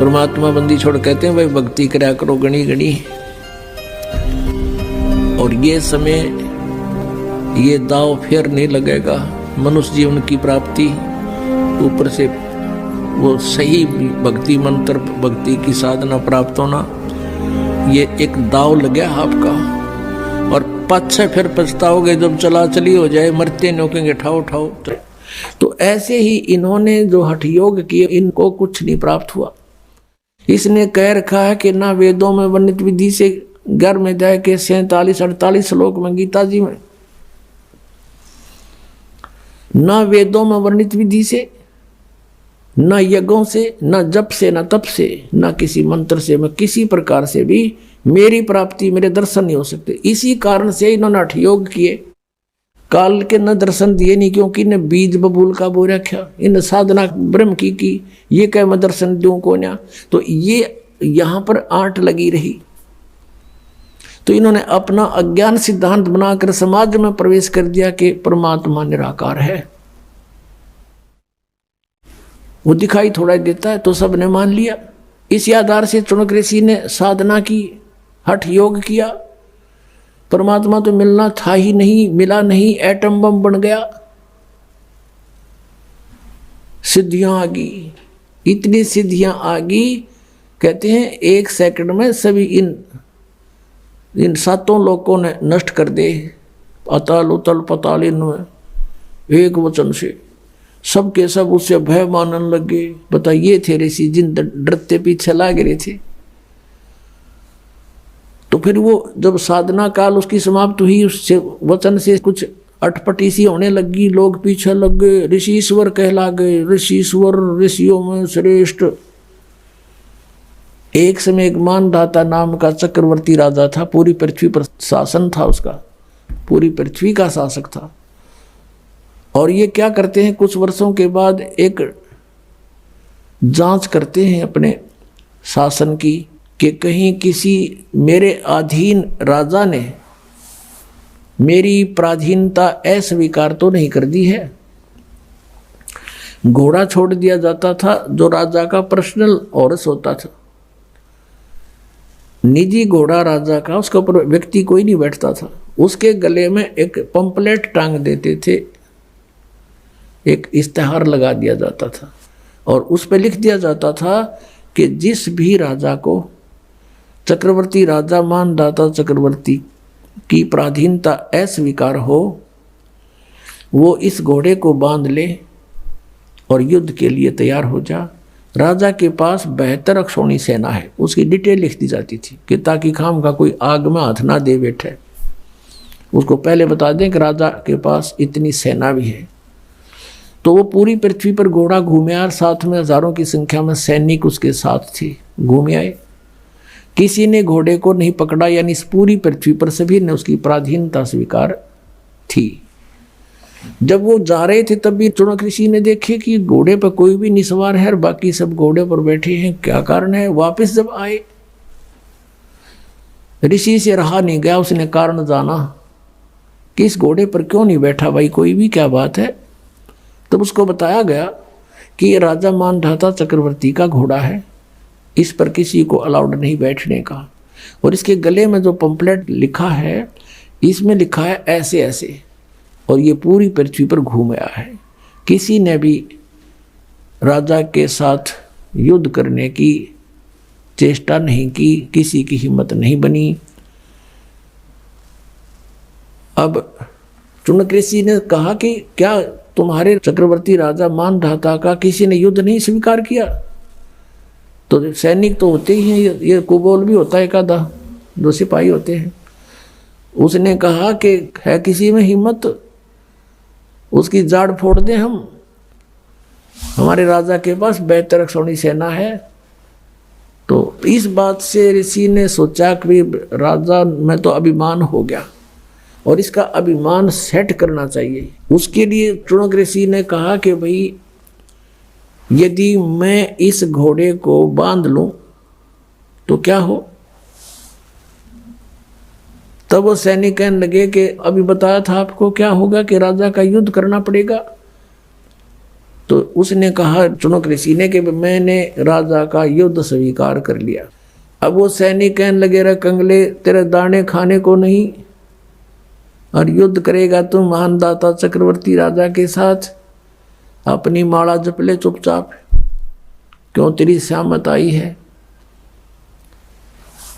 परमात्मा बंदी छोड़ कहते हैं भाई भक्ति करा करो गणी गणी। और ये समय ये दाव फिर नहीं लगेगा। मनुष्य जीवन की प्राप्ति ऊपर से वो सही भक्ति मंत्र भक्ति की साधना प्राप्त होना, ये एक दाव लग गया आपका। और पाछे फिर पछताओगे जब चला चली हो जाए, मरते नोकेंगे ठाओ ठाओ। तो ऐसे ही इन्होंने जो हठ योग किए इनको कुछ नहीं प्राप्त हुआ। इसने कह रखा है कि ना वेदों में वर्णित विधि से 11वें अध्याय के 47-48 श्लोक में गीता जी में, ना वेदों में वर्णित विधि से, न यज्ञों से, न जप से, न तप से, न किसी मंत्र से, मैं किसी प्रकार से भी मेरी प्राप्ति मेरे दर्शन नहीं हो सकते। इसी कारण से इन्होंने हठ योग किए, काल के न दर्शन दिए नहीं, क्योंकि इन्हें बीज बबूल का बोल रखा, इन साधना ब्रह्म की ये कह मैं दर्शन दूं को ना। तो ये यहां पर आंट लगी रही। तो इन्होंने अपना अज्ञान सिद्धांत बनाकर समाज में प्रवेश कर दिया कि परमात्मा निराकार है, वो दिखाई थोड़ा देता है, तो सबने मान लिया। इसी आधार से चाणक्य ऋषि ने साधना की, हठ योग किया। परमात्मा तो मिलना था ही नहीं, मिला नहीं, एटम बम बन गया, सिद्धियां आ गई, इतनी सिद्धियां आ गई। कहते हैं 1 सेकंड में सभी इन 7 लोगों ने नष्ट कर दे, अतल उतल पताल इनमें एक वचन से सबके सब उससे भय मानने लगे। बताइए थे ऋषि जिन डरते पीछे लाग रहे थे। तो फिर वो जब साधना काल उसकी समाप्त हुई, उससे वचन से कुछ अटपटी सी होने लगी, लोग पीछे लग गए, ऋषिश्वर कहला गए, ऋषिश्वर ऋषियों में श्रेष्ठ। एक समय एक मानधाता नाम का चक्रवर्ती राजा था, पूरी पृथ्वी पर शासन था उसका, पूरी पृथ्वी का शासक था। और ये क्या करते हैं, कुछ वर्षों के बाद एक जांच करते हैं अपने शासन की कि कहीं किसी मेरे अधीन राजा ने मेरी पराधीनता अस्वीकार तो नहीं कर दी है। घोड़ा छोड़ दिया जाता था जो राजा का पर्सनल हॉर्स होता था, निजी घोड़ा राजा का, उसके ऊपर व्यक्ति कोई नहीं बैठता था। उसके गले में एक पंपलेट टांग देते थे, एक इश्तेहार लगा दिया जाता था और उस पर लिख दिया जाता था कि जिस भी राजा को चक्रवर्ती राजा मानदाता चक्रवर्ती की पराधीनता अस्वीकार हो, वो इस घोड़े को बांध ले और युद्ध के लिए तैयार हो जा। राजा के पास 72 अक्षौणी सेना है, उसकी डिटेल लिख दी जाती थी कि ताकि खाम का कोई आग में हाथ ना दे बैठे, उसको पहले बता दें कि राजा के पास इतनी सेना भी है। तो वो पूरी पृथ्वी पर घोड़ा घूमे और साथ में हजारों की संख्या में सैनिक उसके साथ थे, घूमे आए। किसी ने घोड़े को नहीं पकड़ा, यानी इस पूरी पृथ्वी पर सभी ने उसकी पराधीनता स्वीकार थी। जब वो जा रहे थे तब भी चाणक्य ऋषि ने देखे कि घोड़े पर कोई भी नहीं सवार है और बाकी सब घोड़े पर बैठे हैं, क्या कारण है। वापस जब आए, ऋषि से रहा नहीं गया, उसने कारण जाना कि इस घोड़े पर क्यों नहीं बैठा भाई कोई भी, क्या बात है। तब उसको बताया गया कि ये राजा मानधाता चक्रवर्ती का घोड़ा है, इस पर किसी को अलाउड नहीं बैठने का। और इसके गले में जो पंपलेट लिखा है, इसमें लिखा है ऐसे ऐसे, और ये पूरी पृथ्वी पर घूम आया है। किसी ने भी राजा के साथ युद्ध करने की चेष्टा नहीं की, किसी की हिम्मत नहीं बनी। अब चाणक्य ऋषि ने कहा कि क्या तुम्हारे चक्रवर्ती राजा मानधाता का किसी ने युद्ध नहीं स्वीकार किया। तो सैनिक तो होते ही हैं, ये कुबोल भी होता है एक आधा, जो सिपाही होते हैं। उसने कहा कि है किसी में हिम्मत, उसकी जाड़ फोड़ दें हम, हमारे राजा के पास 72 अक्षौणी सेना है। तो इस बात से ऋषि ने सोचा कि राजा में तो अभिमान हो गया और इसका अभिमान सेट करना चाहिए। उसके लिए चाणक्य ऋषि ने कहा कि भाई यदि मैं इस घोड़े को बांध लूं तो क्या हो। तब वो सैनिक कहने लगे कि अभी बताया था आपको क्या होगा कि राजा का युद्ध करना पड़ेगा। तो उसने कहा चुनक ऋषि ने कि मैंने राजा का युद्ध स्वीकार कर लिया। अब वो सैनिक कहने लगे, रे कंगले, तेरे दाने खाने को नहीं, और युद्ध करेगा तुम महान दाता चक्रवर्ती राजा के साथ, अपनी माला जप ले चुपचाप, क्यों तेरी सहमत आई है।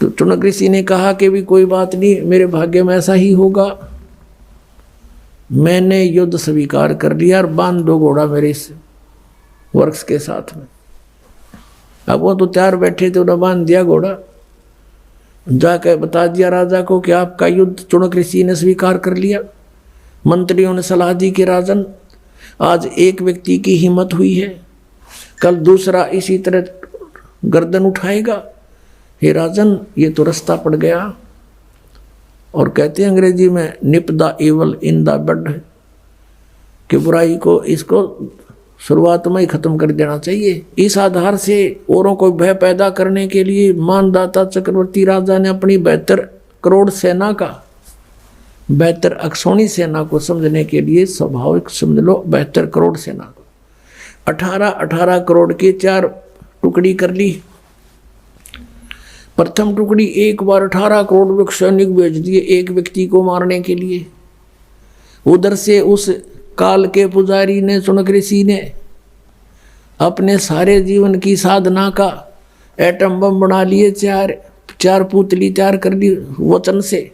तो चुनक ऋषि ने कहा कि भी कोई बात नहीं, मेरे भाग्य में ऐसा ही होगा, मैंने युद्ध स्वीकार कर लिया और बांध दो घोड़ा मेरे इस वृक्ष के साथ में। अब वो तो तैयार बैठे थे, उन्हें बांध दिया घोड़ा, जाकर बता दिया राजा को कि आपका युद्ध चुनक ऋषि ने स्वीकार कर लिया। मंत्रियों ने सलाह दी कि राजन, आज एक व्यक्ति की हिम्मत हुई है, कल दूसरा इसी तरह गर्दन उठाएगा। हे राजन, ये तो रास्ता पड़ गया। और कहते हैं अंग्रेजी में nip the evil in the bud, कि बुराई को इसको शुरुआत में ही खत्म कर देना चाहिए। इस आधार से औरों को भय पैदा करने के लिए मानदाता चक्रवर्ती राजा ने अपनी 72 करोड़ सेना का, 72 अक्षौणी सेना को समझने के लिए, स्वाभाविक समझ लो 72 करोड़ सेना को 18 करोड़ की 4 टुकड़ी कर ली। प्रथम टुकड़ी एक बार 18 करोड़ सैनिक भेज दिए एक व्यक्ति को मारने के लिए। उधर से उस काल के पुजारी ने, चुनक ऋषि ने, अपने सारे जीवन की साधना का एटम बम बना लिए, चार पुतली तैयार कर ली वचन से,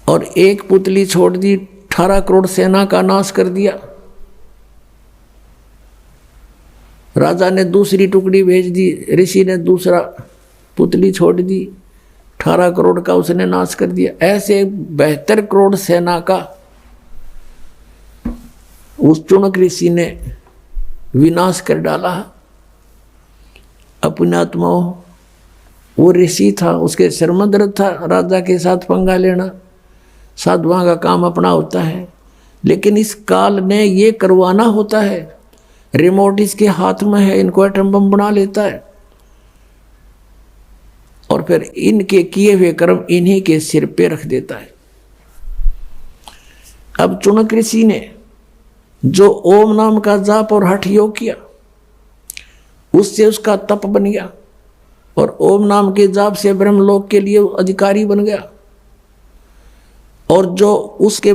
और एक पुतली छोड़ दी, 18 करोड़ सेना का नाश कर दिया। राजा ने दूसरी टुकड़ी भेज दी, ऋषि ने दूसरा पुतली छोड़ दी, 18 करोड़ का उसने नाश कर दिया। ऐसे 72 करोड़ सेना का उस चुनक ऋषि ने विनाश कर डाला। अपने आत्माओं, वो ऋषि था, उसके सिर में दर्द था राजा के साथ पंगा लेना, साधुओं का काम अपना होता है, लेकिन इस काल ने ये करवाना होता है। रिमोट इसके हाथ में है, इनको एटम बम बना लेता है, और फिर इनके किए हुए कर्म इन्हीं के सिर पे रख देता है। अब चुनक ऋषि ने जो ओम नाम का जाप और हठ योग किया, उससे उसका तप बन गया, और ओम नाम के जाप से ब्रह्मलोक के लिए अधिकारी बन गया। और जो उसके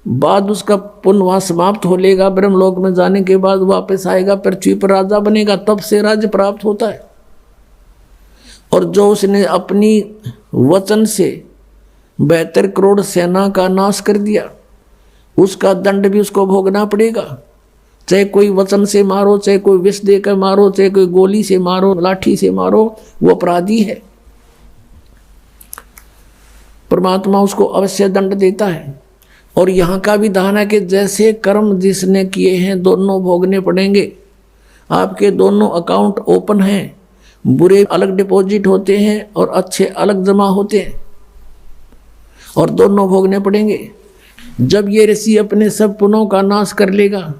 बाद उसका पुण्य वहां समाप्त हो लेगा, ब्रह्मलोक में जाने के बाद वापस आएगा, पृथ्वी पर राजा बनेगा, तब से राज्य प्राप्त होता है। और जो उसने अपनी वचन से 72 करोड़ सेना का नाश कर दिया, उसका दंड भी उसको भोगना पड़ेगा। चाहे कोई वचन से मारो, चाहे कोई विष देकर मारो, चाहे कोई गोली से मारो, लाठी से मारो, वो अपराधी है। परमात्मा उसको अवश्य दंड देता है। और यहाँ का विधान है कि जैसे कर्म जिसने किए हैं दोनों भोगने पड़ेंगे। आपके दोनों अकाउंट ओपन हैं, बुरे अलग डिपॉजिट होते हैं और अच्छे अलग जमा होते हैं, और दोनों भोगने पड़ेंगे। जब ये ऋषि अपने सब पुण्यों का नाश कर लेगा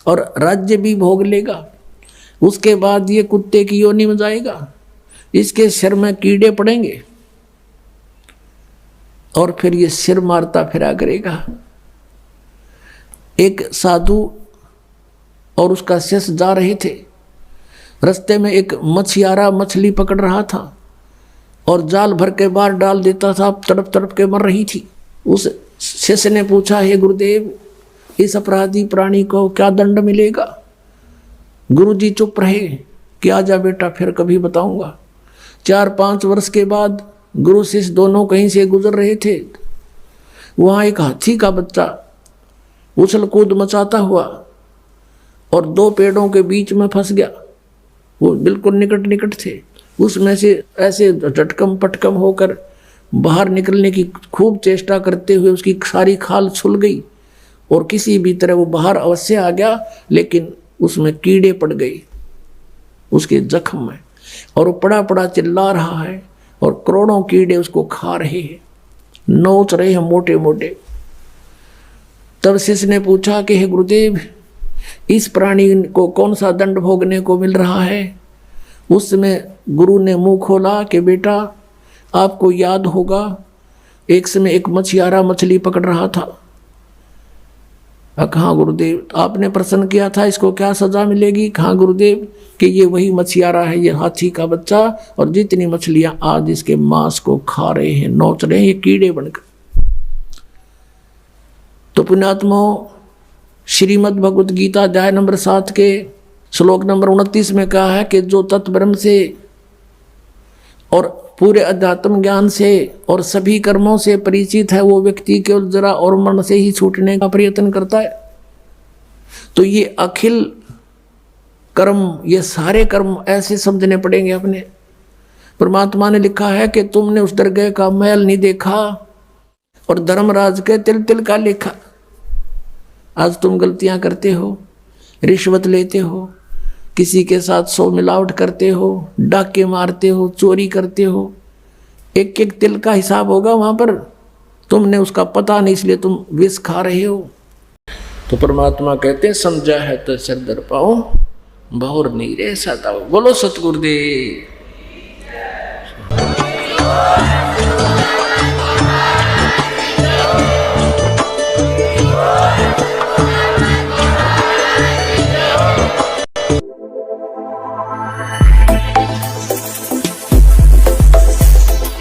और राज्य भी भोग लेगा, उसके बाद ये कुत्ते की योनि में जाएगा, इसके सिर में कीड़े पड़ेंगे, और फिर ये सिर मारता फिरा करेगा। एक साधु और उसका शिष्य जा रहे थे, रास्ते में एक मछियारा मछली पकड़ रहा था और जाल भर के बाहर डाल देता था, तड़प तड़प के मर रही थी। उस शिष्य ने पूछा, हे गुरुदेव, इस अपराधी प्राणी को क्या दंड मिलेगा? गुरुजी चुप रहे कि आजा बेटा, फिर कभी बताऊंगा। 4-5 वर्ष के बाद गुरु शिष्य दोनों कहीं से गुजर रहे थे। वहां एक हाथी का बच्चा उछल कूद मचाता हुआ और 2 पेड़ों के बीच में फंस गया। वो बिल्कुल निकट निकट थे, उसमें से ऐसे झटकम पटकम होकर बाहर निकलने की खूब चेष्टा करते हुए उसकी सारी खाल छुल गई और किसी भी तरह वो बाहर अवश्य आ गया, लेकिन उसमें कीड़े पड़ गए उसके जख्म में, और वो पड़ा पड़ा चिल्ला रहा है और करोड़ों कीड़े उसको खा रहे हैं, नोच रहे हैं मोटे मोटे। तब शिष्य ने पूछा कि हे गुरुदेव, इस प्राणी को कौन सा दंड भोगने को मिल रहा है? उस समय गुरु ने मुंह खोला कि बेटा, आपको याद होगा एक समय एक मछियारा मछली पकड़ रहा था कहाँ गुरुदेव, आपने प्रश्न किया था इसको क्या सजा मिलेगी? कहाँ गुरुदेव कि ये वही मछियारा है, ये हाथी का बच्चा, और जितनी मछलियां आज इसके मांस को खा रहे हैं, नोच रहे हैं, ये कीड़े बनकर। तो पुण्यात्मा, श्रीमद् भगवत गीता अध्याय नंबर 7 के श्लोक नंबर 29 में कहा है कि जो तत्ब्रह्म से और पूरे अध्यात्म ज्ञान से और सभी कर्मों से परिचित है, वो व्यक्ति केवल जरा और मन से ही छूटने का प्रयत्न करता है। तो ये अखिल कर्म, ये सारे कर्म ऐसे समझने पड़ेंगे अपने। परमात्मा ने लिखा है कि तुमने उस दरगाह का महल नहीं देखा और धर्मराज के तिल तिल का लेखा। आज तुम गलतियां करते हो, रिश्वत लेते हो, किसी के साथ 100 मिलावट करते हो, डाके मारते हो, चोरी करते हो, एक एक तिल का हिसाब होगा वहां पर। तुमने उसका पता नहीं, इसलिए तुम विष खा रहे हो। तो परमात्मा कहते हैं समझा है तो सिर दर पाओ, बहुर नहीं रे सताओ। बोलो सतगुरुदेव।